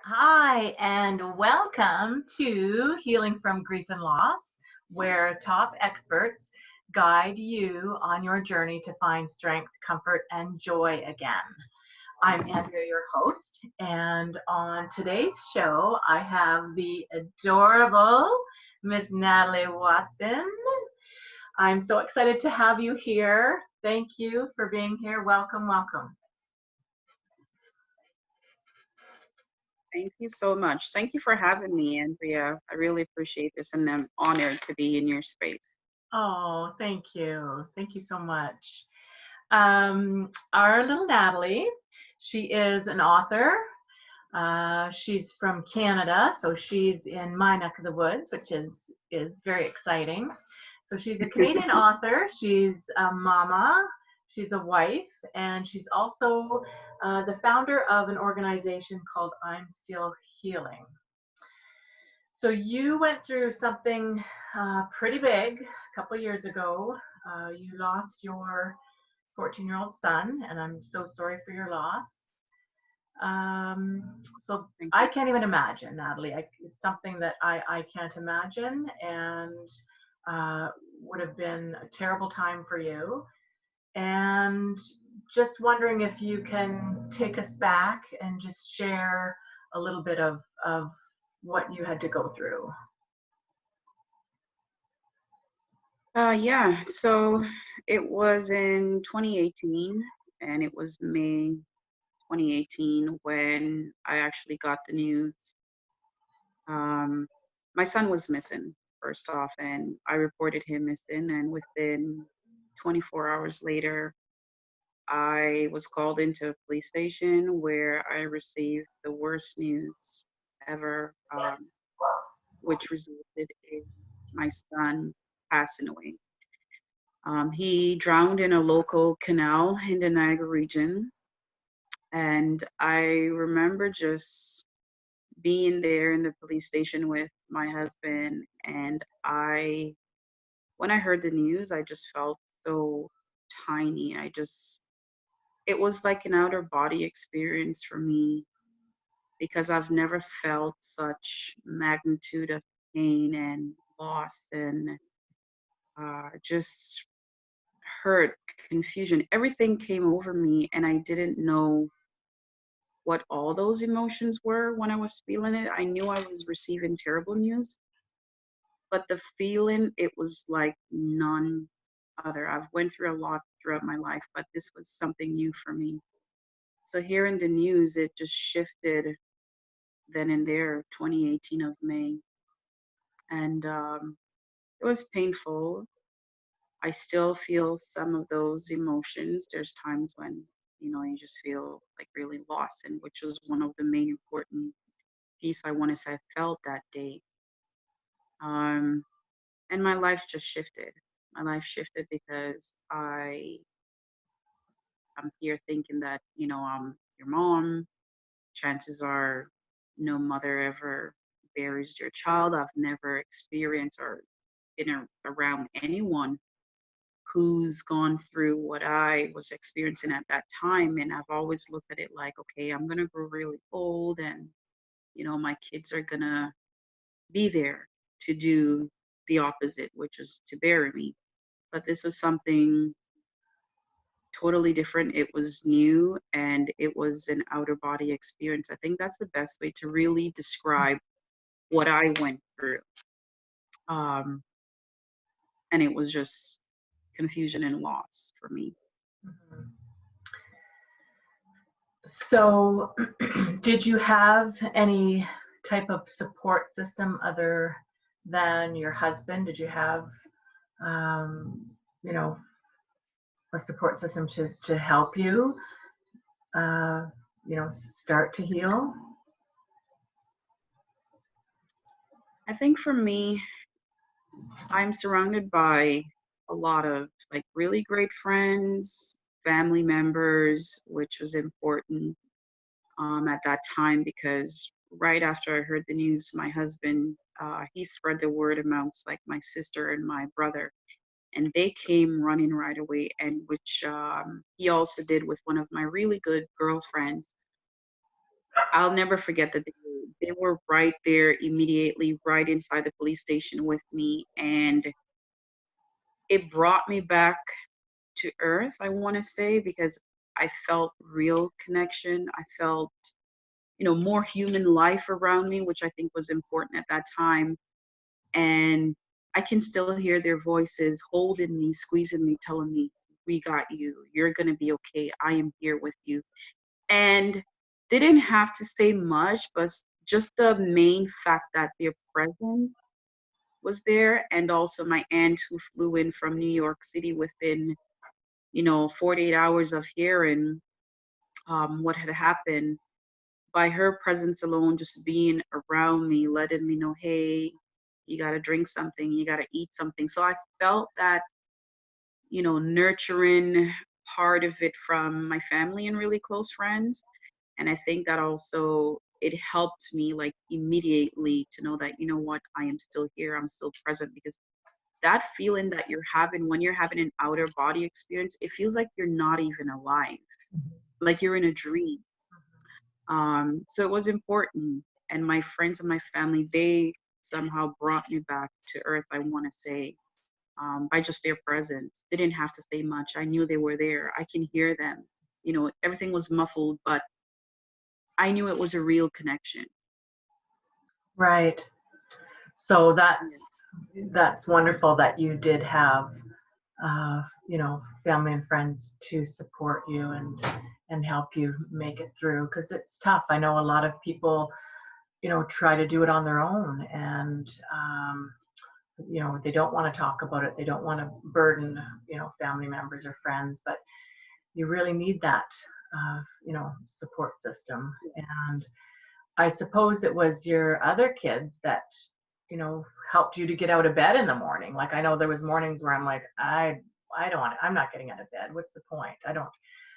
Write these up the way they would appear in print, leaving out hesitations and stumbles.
Hi, and welcome to Healing from Grief and Loss, where top experts guide you on your journey to find strength, comfort, and joy again. I'm Andrea, your host, and on today's show, I have the adorable Miss Natalie Watson. I'm so excited to have you here. Thank you for being here. Welcome, welcome. Thank you so much. Thank you for having me, Andrea. I really appreciate this and I'm honored to be in your space. Oh, thank you. Thank you so much. Our little Natalie, she is an author. She's from Canada, so she's in my neck of the woods, which is very exciting. So she's a Canadian author. She's a mama. She's a wife, and she's also the founder of an organization called I'm Still Healing. So you went through something pretty big a couple years ago. You lost your 14-year-old son, and I'm so sorry for your loss. So Thank I you. can't even imagine, Natalie. It's something that I can't imagine, and uh, would have been a terrible time for you. And just wondering if you can take us back and just share a little bit of what you had to go through. Yeah, so it was in 2018, and it was May 2018 when I actually got the news. Um, my son was missing, first off, and I reported him missing, and within 24 hours later, I was called into a police station where I received the worst news ever, which resulted in my son passing away. He drowned in a local canal in the Niagara region. And I remember just being there in the police station with my husband. And when I heard the news, I just felt so tiny. It was like an outer body experience for me because I've never felt such magnitude of pain and loss and just hurt, confusion. Everything came over me, and I didn't know what all those emotions were when I was feeling it. I knew I was receiving terrible news, but the feeling, it was like none other. I've went through a lot throughout my life, but this was something new for me. So hearing the news, it just shifted then and there, 2018 of May. And it was painful. I still feel some of those emotions. There's times when, you just feel like really lost, and which was one of the main important piece I want to say I felt that day. Um, and my life just shifted. My life shifted because I'm here thinking that, I'm your mom. Chances are no mother ever buries their child. I've never experienced or been around anyone who's gone through what I was experiencing at that time. And I've always looked at it like, okay, I'm going to grow really old and, my kids are going to be there to do the opposite, which is to bury me. But this was something totally different. It was new and it was an outer body experience. I think that's the best way to really describe what I went through. Um, and it was just confusion and loss for me. Mhm. So, did you have any type of support system other than your husband? Did you have, um, you know, a support system to help you, uh, start to heal? I think for me, I'm surrounded by a lot of like really great friends, family members, which was important at that time because right after I heard the news, my husband he spread the word amongst like my sister and my brother, and they came running right away. And which he also did with one of my really good girlfriends. I'll never forget the day. they were right there immediately, right inside the police station with me. And it brought me back to earth, I want to say, because I felt real connection. I felt, more human life around me, which I think was important at that time. And I can still hear their voices holding me, squeezing me, telling me, "We got you. You're going to be okay. I am here with you." And they didn't have to say much, but just the main fact that their presence was there. And also my aunt who flew in from New York City within, 48 hours of hearing what had happened. By her presence alone, just being around me, letting me know, hey, you got to drink something, you got to eat something. So I felt that, nurturing part of it from my family and really close friends. And I think that also it helped me like immediately to know that, what, I am still here, I'm still present, because that feeling that you're having when you're having an outer body experience, it feels like you're not even alive, like you're in a dream. So it was important. And my friends and my family, they somehow brought me back to earth, I want to say, by just their presence. They didn't have to say much. I knew they were there. I can hear them. Everything was muffled, but I knew it was a real connection. Right. So Yeah. that's wonderful that you did have family and friends to support you and help you make it through, because it's tough. I know a lot of people, try to do it on their own, and they don't want to talk about it. They don't want to burden, family members or friends, but you really need that, support system. And I suppose it was your other kids that, helped you to get out of bed in the morning. Like, I know there was mornings where I'm like, I don't want I'm not getting out of bed. What's the point? I don't.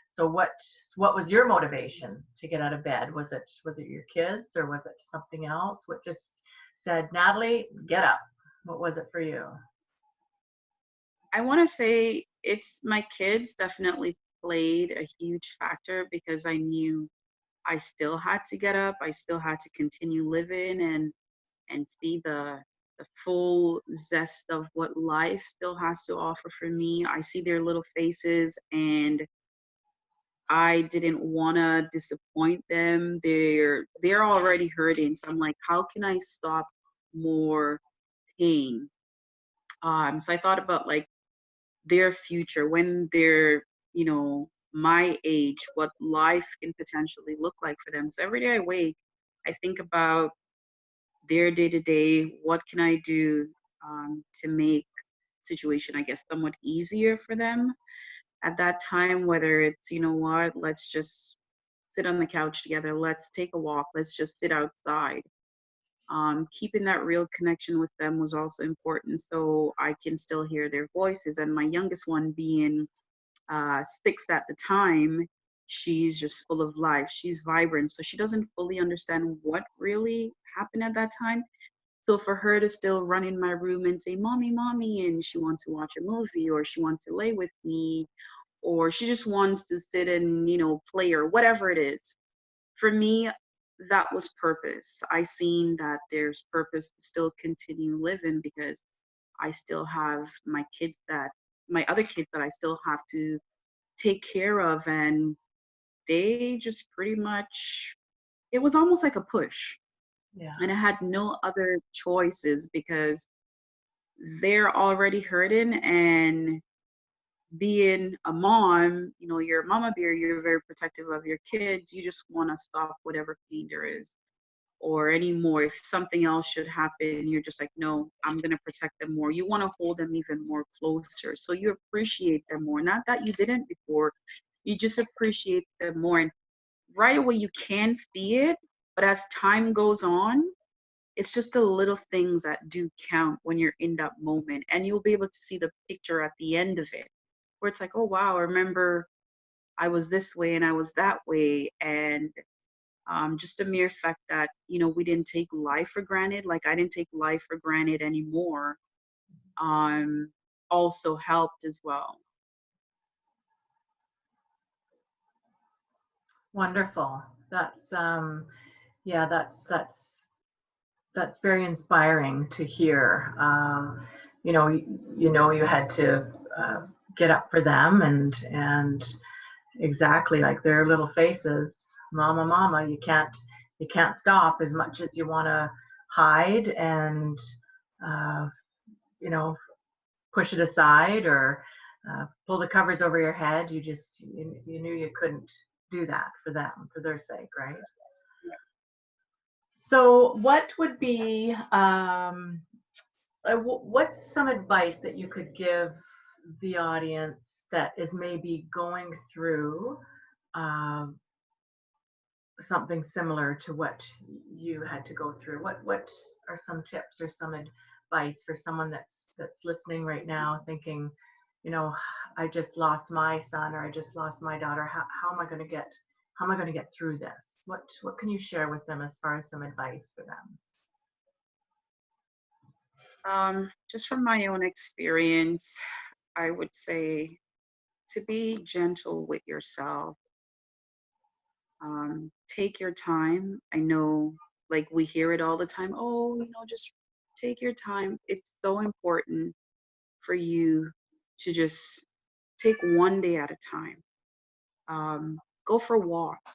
So what was your motivation to get out of bed? Was it your kids, or was it something else? What just said, Natalie, get up? What was it for you? I want to say it's my kids definitely played a huge factor because I knew I still had to get up. I still had to continue living and see the full zest of what life still has to offer for me. I see their little faces and I didn't want to disappoint them. They're already hurting. So I'm like, how can I stop more pain? So I thought about like their future when they're, my age, what life can potentially look like for them. So every day I wake, I think about their day to day. What can I do to make situation, I guess, somewhat easier for them at that time? Whether it's, what, let's just sit on the couch together, let's take a walk, let's just sit outside. Keeping that real connection with them was also important, so I can still hear their voices. And my youngest one being 6 at the time, she's just full of life. She's vibrant, so she doesn't fully understand what really happened at that time. So for her to still run in my room and say, "Mommy, mommy," and she wants to watch a movie or she wants to lay with me or she just wants to sit and, play or whatever it is. For me, that was purpose. I seen that there's purpose to still continue living because I still have my other kids that I still have to take care of. And they just pretty much, it was almost like a push. Yeah. And I had no other choices because they're already hurting. And being a mom, you're a mama bear, you're very protective of your kids. You just want to stop whatever pain there is. Or anymore, if something else should happen, you're just like, no, I'm going to protect them more. You want to hold them even more closer. So you appreciate them more. Not that you didn't before, you just appreciate them more. And right away, you can see it. But as time goes on, it's just the little things that do count when you're in that moment. And you'll be able to see the picture at the end of it, where it's like, oh, wow, I remember I was this way and I was that way. And just the mere fact that, we didn't take life for granted, like I didn't take life for granted anymore, um, also helped as well. Wonderful. That's Yeah, that's very inspiring to hear. You had to get up for them, and exactly like their little faces, mama, mama, you can't stop as much as you want to hide and uh, you know push it aside or pull the covers over your head. You knew you couldn't do that for them, for their sake, right? So what would be what's some advice that you could give the audience that is maybe going through um, something similar to what you had to go through? What are some tips or some advice for someone that's listening right now, thinking, I just lost my son or I just lost my daughter. How am I going to get through this? What can you share with them as far as some advice for them? Just from my own experience, I would say to be gentle with yourself. Take your time. I know, like, we hear it all the time. Oh, just take your time. It's so important for you to just take one day at a time. Go for walks.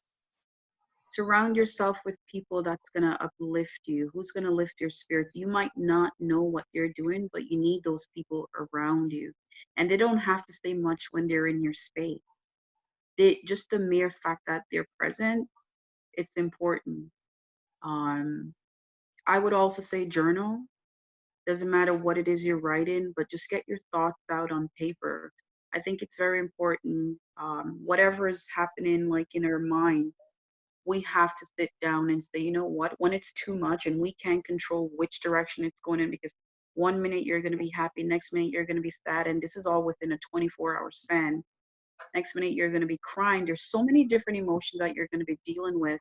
Surround yourself with people that's going to uplift you, who's going to lift your spirits. You might not know what they're doing, but you need those people around you. And they don't have to say much when they're in your space. Just the mere fact that they're present, it's important. Um, I would also say journal. Doesn't matter what it is you're writing, but just get your thoughts out on paper. I think it's very important. Whatever is happening, like in our mind, we have to sit down and say, you know what, when it's too much and we can't control which direction it's going in, because one minute you're going to be happy, next minute you're going to be sad, and this is all within a 24-hour span. Next minute you're going to be crying. There's so many different emotions that you're going to be dealing with.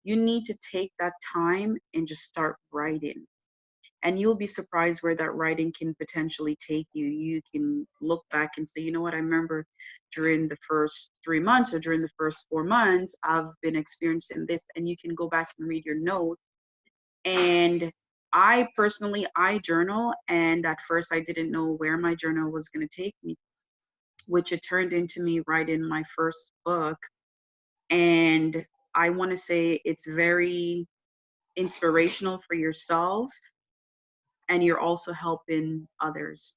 You need to take that time and just start writing. And you'll be surprised where that writing can potentially take you. You can look back and say, you know what, I remember during the first 3 months or during the first 4 months, I've been experiencing this. And you can go back and read your notes. And I personally, I journal. And at first, I didn't know where my journal was going to take me, which it turned into me writing my first book. And I want to say it's very inspirational for yourself, and you're also helping others.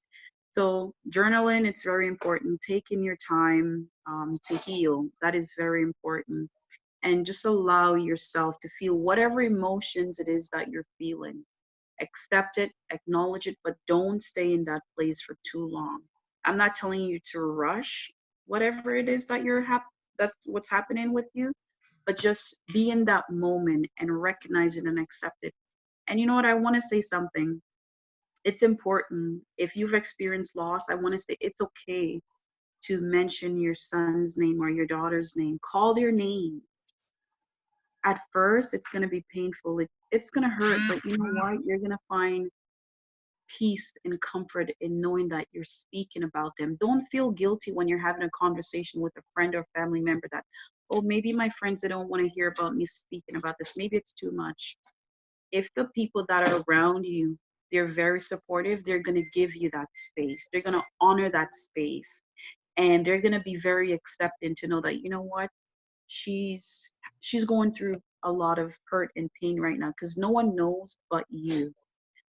So journaling, it's very important. Taking your time to heal, that is very important. And just allow yourself to feel whatever emotions it is that you're feeling. Accept it, acknowledge it, but don't stay in that place for too long. I'm not telling you to rush whatever it is that that's what's happening with you, but just be in that moment and recognize it and accept it. And you know what? I want to say something. It's important. If you've experienced loss, I want to say it's okay to mention your son's name or your daughter's name. Call their name. At first, it's going to be painful. It's going to hurt, but you know what? You're going to find peace and comfort in knowing that you're speaking about them. Don't feel guilty when you're having a conversation with a friend or family member that, oh, maybe my friends, they don't want to hear about me speaking about this. Maybe it's too much. If the people that are around you, they're very supportive, they're going to give you that space, they're going to honor that space, and they're going to be very accepting to know that, you know what, she's going through a lot of hurt and pain right now, because no one knows but you.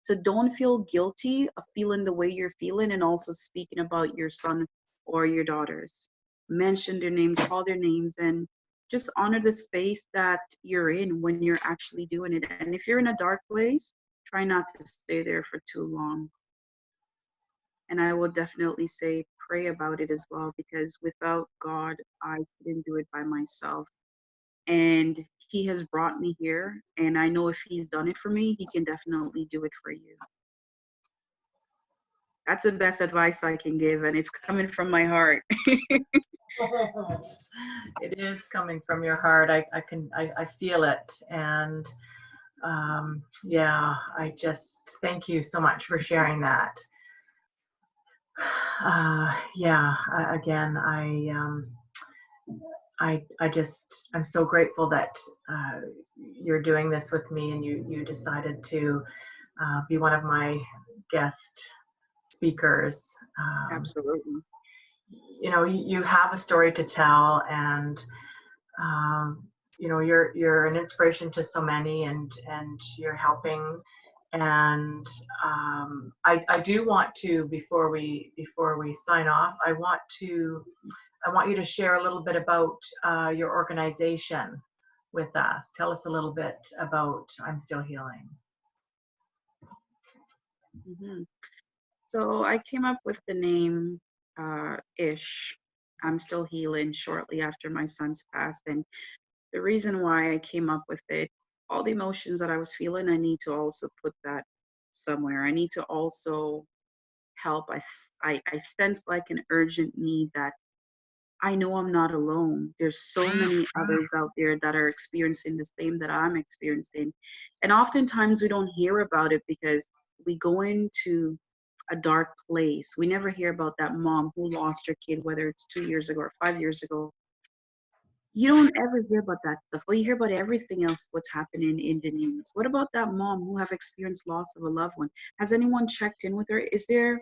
So don't feel guilty of feeling the way you're feeling and also speaking about your son or your daughters. Mention their names, call their names, and just honor the space that you're in when you're actually doing it. And if you're in a dark place, try not to stay there for too long. And I will definitely say pray about it as well, because without God, I couldn't do it by myself. And He has brought me here. And I know if He's done it for me, He can definitely do it for you. That's the best advice I can give, and it's coming from my heart. It is coming from your heart. I feel it. And yeah, I just thank you so much for sharing that. Yeah, again, I'm so grateful that you're doing this with me, and you decided to be one of my guest speakers. Absolutely. You know, you have a story to tell, and you know, you're an inspiration to so many, and you're helping. And I do want to, before we sign off, I want you to share a little bit about your organization with us. Tell us a little bit about I'm Still Healing. Hmm. So I came up with the name Ish. I'm Still Healing shortly after my son's passed. And the reason why I came up with it, all the emotions that I was feeling, I need to also put that somewhere. I need to also help. I sense like an urgent need that I know I'm not alone. There's so many others out there that are experiencing the same that I'm experiencing. And oftentimes we don't hear about it because we go into a dark place. We never hear about that mom who lost her kid, whether it's 2 years ago or 5 years ago. You don't ever hear about that stuff. Well, you hear about everything else, what's happening in the news. What about that mom who have experienced loss of a loved one? Has anyone checked in with her? Is there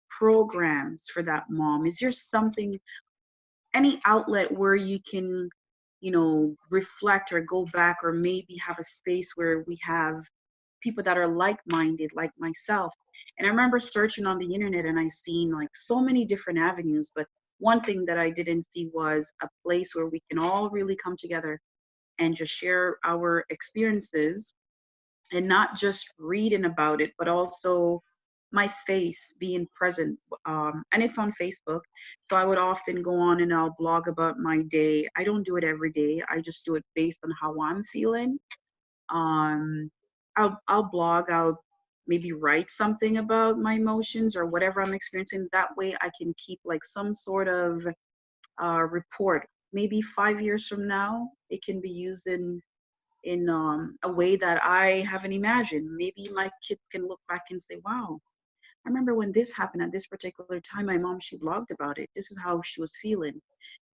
programs for that mom? Is there something, any outlet where you can, reflect or go back, or maybe have a space where we have people that are like-minded like myself? And I remember searching on the internet and I seen like so many different avenues, but one thing that I didn't see was a place where we can all really come together and just share our experiences, and not just reading about it, but also my face being present. And it's on Facebook. So I would often go on and I'll blog about my day. I don't do it every day. I just do it based on how I'm feeling. Um, I'll blog. I'll maybe write something about my emotions or whatever I'm experiencing. That way I can keep like some sort of report. Maybe 5 years from now, it can be used in a way that I haven't imagined. Maybe my kids can look back and say, wow, I remember when this happened at this particular time, my mom, she blogged about it. This is how she was feeling.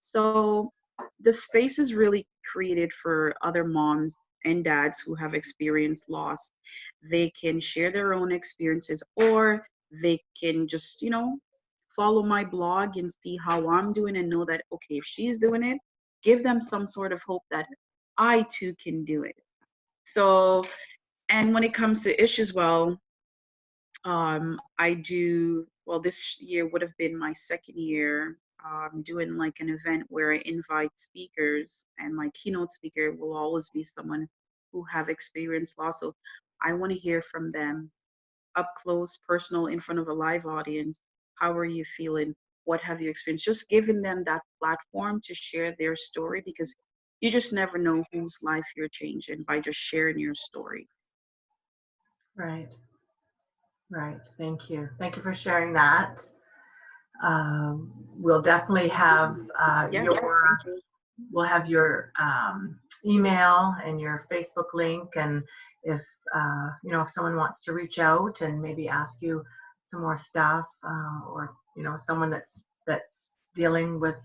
So the space is really created for other moms and dads who have experienced loss. They can share their own experiences, or they can just, follow my blog and see how I'm doing and know that, okay, if she's doing it, give them some sort of hope that I too can do it. So, and when it comes to issues, well, I do, well, this year would have been my second year doing like an event where I invite speakers, and my keynote speaker will always be someone who have experienced loss. So I want to hear from them up close, personal, in front of a live audience. How are you feeling? What have you experienced? Just giving them that platform to share their story, because you just never know whose life you're changing by just sharing your story. Right. Right. Thank you. Thank you for sharing that. We'll definitely have Yeah, your thank you. we'll have your email and your Facebook link, and if if someone wants to reach out and maybe ask you some more stuff, or someone that's dealing with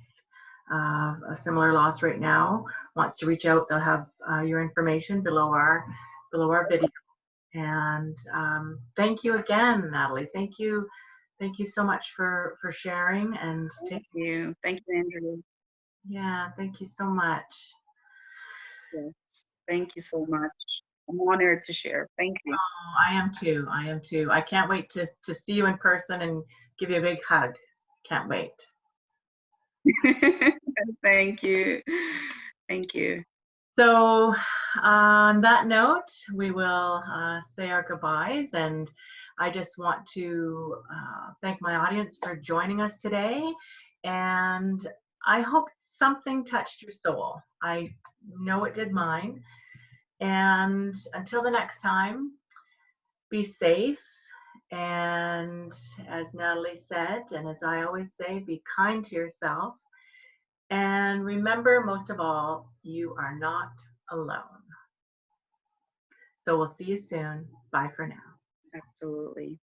a similar loss right now wants to reach out, they'll have your information below our video. And thank you again, Natalie. Thank you so much for sharing and Thank taking. you. Thank you, Andrew. Yeah, thank you so much. Yes. Thank you so much. I'm honored to share. Thank you. Oh, I am too. I am too. I can't wait to see you in person and give you a big hug. Can't wait. Thank you. Thank you. So, on that note, we will say our goodbyes. And I just want to thank my audience for joining us today. And I hope something touched your soul. I know it did mine. And until the next time, be safe. And as Natalie said, and as I always say, be kind to yourself. And remember, most of all, you are not alone. So we'll see you soon. Bye for now. Absolutely.